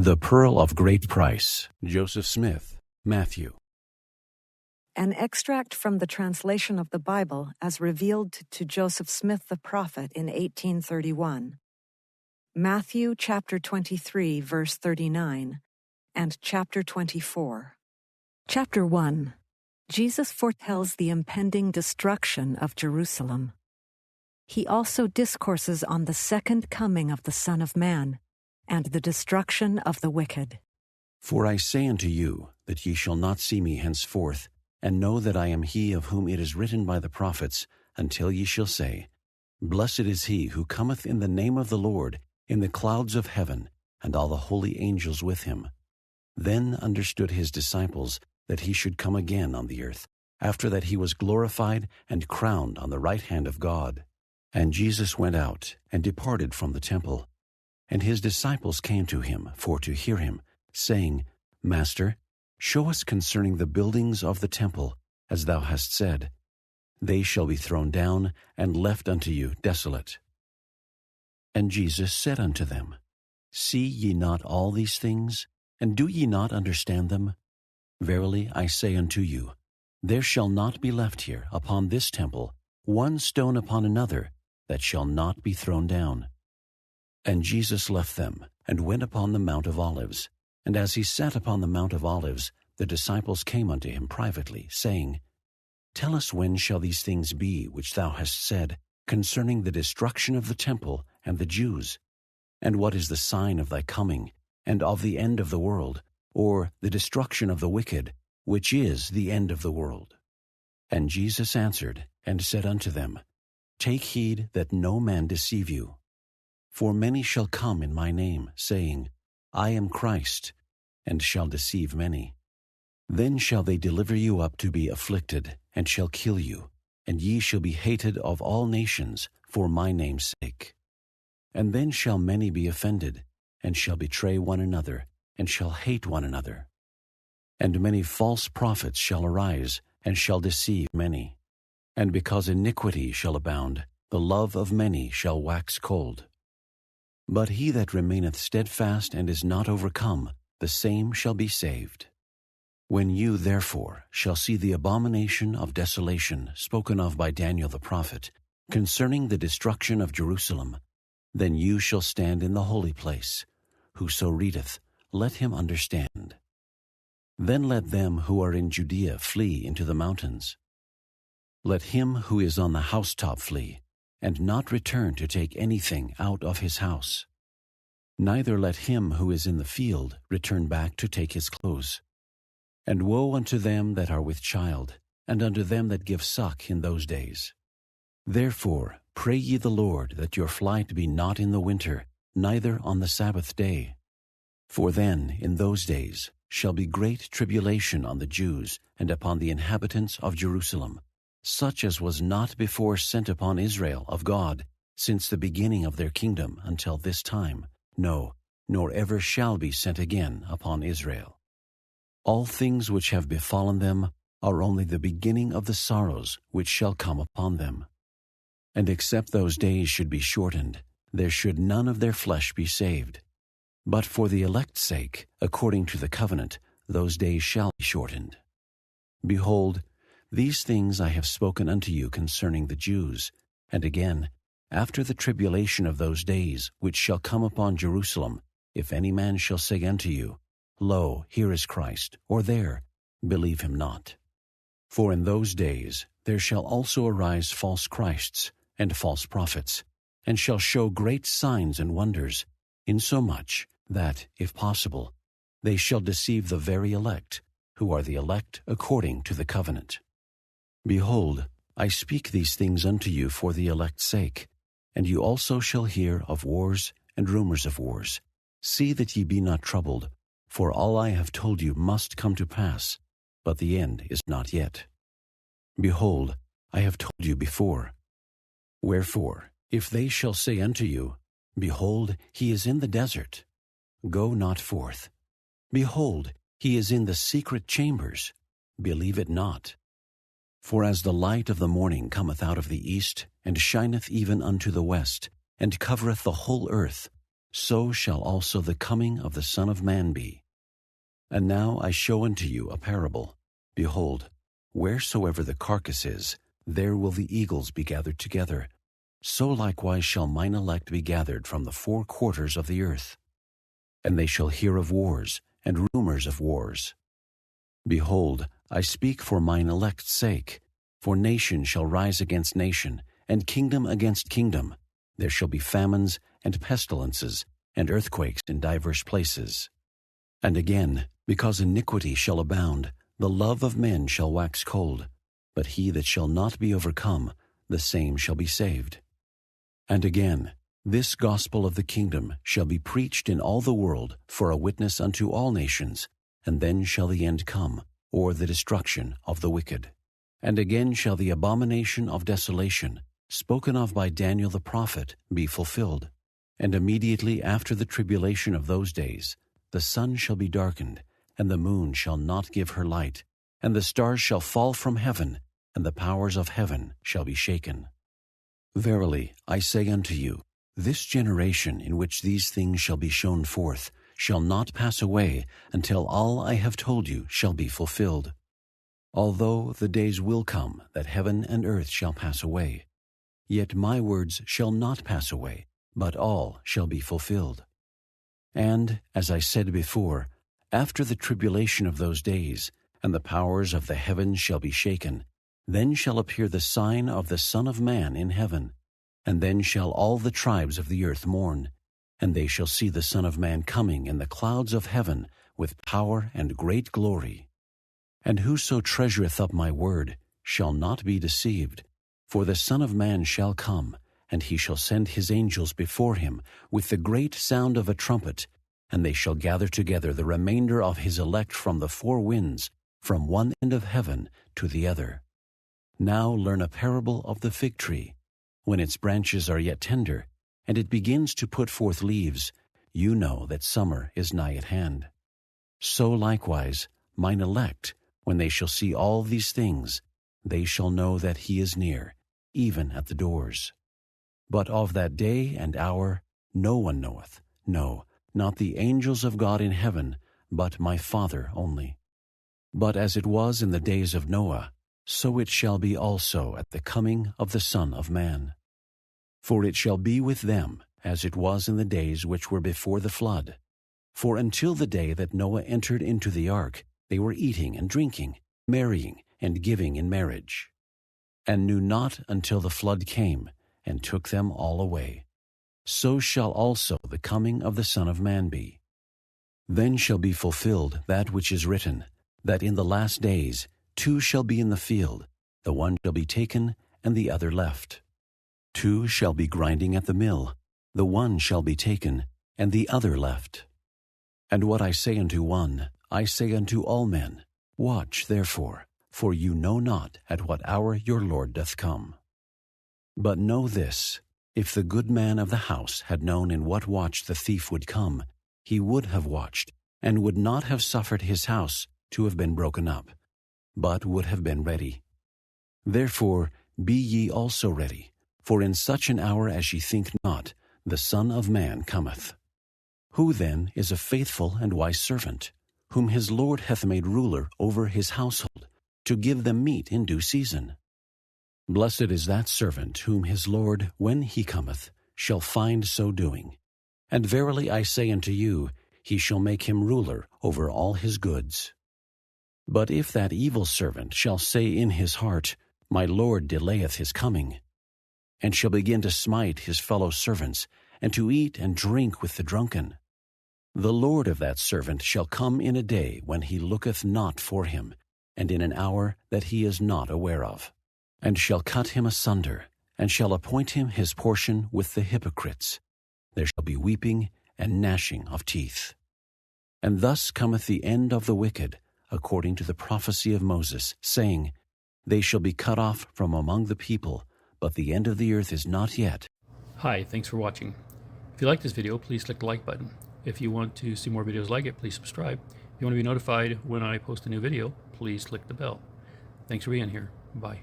The Pearl of Great Price, Joseph Smith, Matthew. An extract from the translation of the Bible as revealed to Joseph Smith the prophet in 1831. Matthew chapter 23, verse 39, and chapter 24. Chapter 1. Jesus foretells the impending destruction of Jerusalem. He also discourses on the second coming of the Son of Man, and the destruction of the wicked. For I say unto you, that ye shall not see me henceforth, and know that I am he of whom it is written by the prophets, until ye shall say, Blessed is he who cometh in the name of the Lord, in the clouds of heaven, and all the holy angels with him. Then understood his disciples that he should come again on the earth, after that he was glorified and crowned on the right hand of God. And Jesus went out, and departed from the temple. And his disciples came to him for to hear him, saying, Master, show us concerning the buildings of the temple, as thou hast said, They shall be thrown down, and left unto you desolate. And Jesus said unto them, See ye not all these things, and do ye not understand them? Verily I say unto you, there shall not be left here upon this temple one stone upon another that shall not be thrown down. And Jesus left them, and went upon the Mount of Olives. And as he sat upon the Mount of Olives, the disciples came unto him privately, saying, Tell us when shall these things be which thou hast said concerning the destruction of the temple and the Jews? And what is the sign of thy coming, and of the end of the world, or the destruction of the wicked, which is the end of the world? And Jesus answered, and said unto them, Take heed that no man deceive you. For many shall come in my name, saying, I am Christ, and shall deceive many. Then shall they deliver you up to be afflicted, and shall kill you, and ye shall be hated of all nations for my name's sake. And then shall many be offended, and shall betray one another, and shall hate one another. And many false prophets shall arise, and shall deceive many. And because iniquity shall abound, the love of many shall wax cold. But he that remaineth steadfast and is not overcome, the same shall be saved. When you, therefore, shall see the abomination of desolation spoken of by Daniel the prophet, concerning the destruction of Jerusalem, then you shall stand in the holy place. Whoso readeth, let him understand. Then let them who are in Judea flee into the mountains. Let him who is on the housetop flee, and not return to take anything out of his house. Neither let him who is in the field return back to take his clothes. And woe unto them that are with child, and unto them that give suck in those days. Therefore pray ye the Lord that your flight be not in the winter, neither on the Sabbath day. For then in those days shall be great tribulation on the Jews and upon the inhabitants of Jerusalem, such as was not before sent upon Israel of God, since the beginning of their kingdom until this time, no, nor ever shall be sent again upon Israel. All things which have befallen them are only the beginning of the sorrows which shall come upon them. And except those days should be shortened, there should none of their flesh be saved. But for the elect's sake, according to the covenant, those days shall be shortened. Behold, these things I have spoken unto you concerning the Jews. And again, after the tribulation of those days which shall come upon Jerusalem, if any man shall say unto you, Lo, here is Christ, or there, believe him not. For in those days there shall also arise false Christs and false prophets, and shall show great signs and wonders, insomuch that, if possible, they shall deceive the very elect, who are the elect according to the covenant. Behold, I speak these things unto you for the elect's sake, and you also shall hear of wars and rumors of wars. See that ye be not troubled, for all I have told you must come to pass, but the end is not yet. Behold, I have told you before. Wherefore, if they shall say unto you, Behold, he is in the desert, go not forth. Behold, he is in the secret chambers, believe it not. For as the light of the morning cometh out of the east, and shineth even unto the west, and covereth the whole earth, so shall also the coming of the Son of Man be. And now I show unto you a parable. Behold, wheresoever the carcass is, there will the eagles be gathered together. So likewise shall mine elect be gathered from the four quarters of the earth. And they shall hear of wars, and rumors of wars. Behold, I speak for mine elect's sake. For nation shall rise against nation, and kingdom against kingdom. There shall be famines, and pestilences, and earthquakes in divers places. And again, because iniquity shall abound, the love of men shall wax cold. But he that shall not be overcome, the same shall be saved. And again, this gospel of the kingdom shall be preached in all the world for a witness unto all nations, and then shall the end come, or the destruction of the wicked. And again shall the abomination of desolation, spoken of by Daniel the prophet, be fulfilled. And immediately after the tribulation of those days, the sun shall be darkened, and the moon shall not give her light, and the stars shall fall from heaven, and the powers of heaven shall be shaken. Verily, I say unto you, this generation in which these things shall be shown forth shall not pass away until all I have told you shall be fulfilled. Although the days will come that heaven and earth shall pass away, yet my words shall not pass away, but all shall be fulfilled. And, as I said before, after the tribulation of those days, and the powers of the heavens shall be shaken, then shall appear the sign of the Son of Man in heaven. And then shall all the tribes of the earth mourn, and they shall see the Son of Man coming in the clouds of heaven with power and great glory. And whoso treasureth up my word shall not be deceived, for the Son of Man shall come, and he shall send his angels before him with the great sound of a trumpet, and they shall gather together the remainder of his elect from the four winds, from one end of heaven to the other. Now learn a parable of the fig tree. When its branches are yet tender, and it begins to put forth leaves, you know that summer is nigh at hand. So likewise, mine elect, when they shall see all these things, they shall know that he is near, even at the doors. But of that day and hour no one knoweth, no, not the angels of God in heaven, but my Father only. But as it was in the days of Noah, so it shall be also at the coming of the Son of Man. For it shall be with them as it was in the days which were before the flood. For until the day that Noah entered into the ark, they were eating and drinking, marrying and giving in marriage, and knew not until the flood came and took them all away. So shall also the coming of the Son of Man be. Then shall be fulfilled that which is written, that in the last days 2 shall be in the field, the one shall be taken, and the other left. 2 shall be grinding at the mill, the one shall be taken, and the other left. And what I say unto one, I say unto all men, watch therefore, for you know not at what hour your Lord doth come. But know this, if the good man of the house had known in what watch the thief would come, he would have watched, and would not have suffered his house to have been broken up, but would have been ready. Therefore be ye also ready, for in such an hour as ye think not, the Son of Man cometh. Who then is a faithful and wise servant, whom his Lord hath made ruler over his household, to give them meat in due season? Blessed is that servant whom his Lord, when he cometh, shall find so doing. And verily I say unto you, he shall make him ruler over all his goods. But if that evil servant shall say in his heart, My Lord delayeth his coming, and shall begin to smite his fellow servants, and to eat and drink with the drunken, the Lord of that servant shall come in a day when he looketh not for him, and in an hour that he is not aware of, and shall cut him asunder, and shall appoint him his portion with the hypocrites. There shall be weeping and gnashing of teeth. And thus cometh the end of the wicked, according to the prophecy of Moses, saying, They shall be cut off from among the people, but the end of the earth is not yet. Hi, thanks for watching. If you like this video, please click the like button. If you want to see more videos like it, please subscribe. If you want to be notified when I post a new video, please click the bell. Thanks for being here. Bye.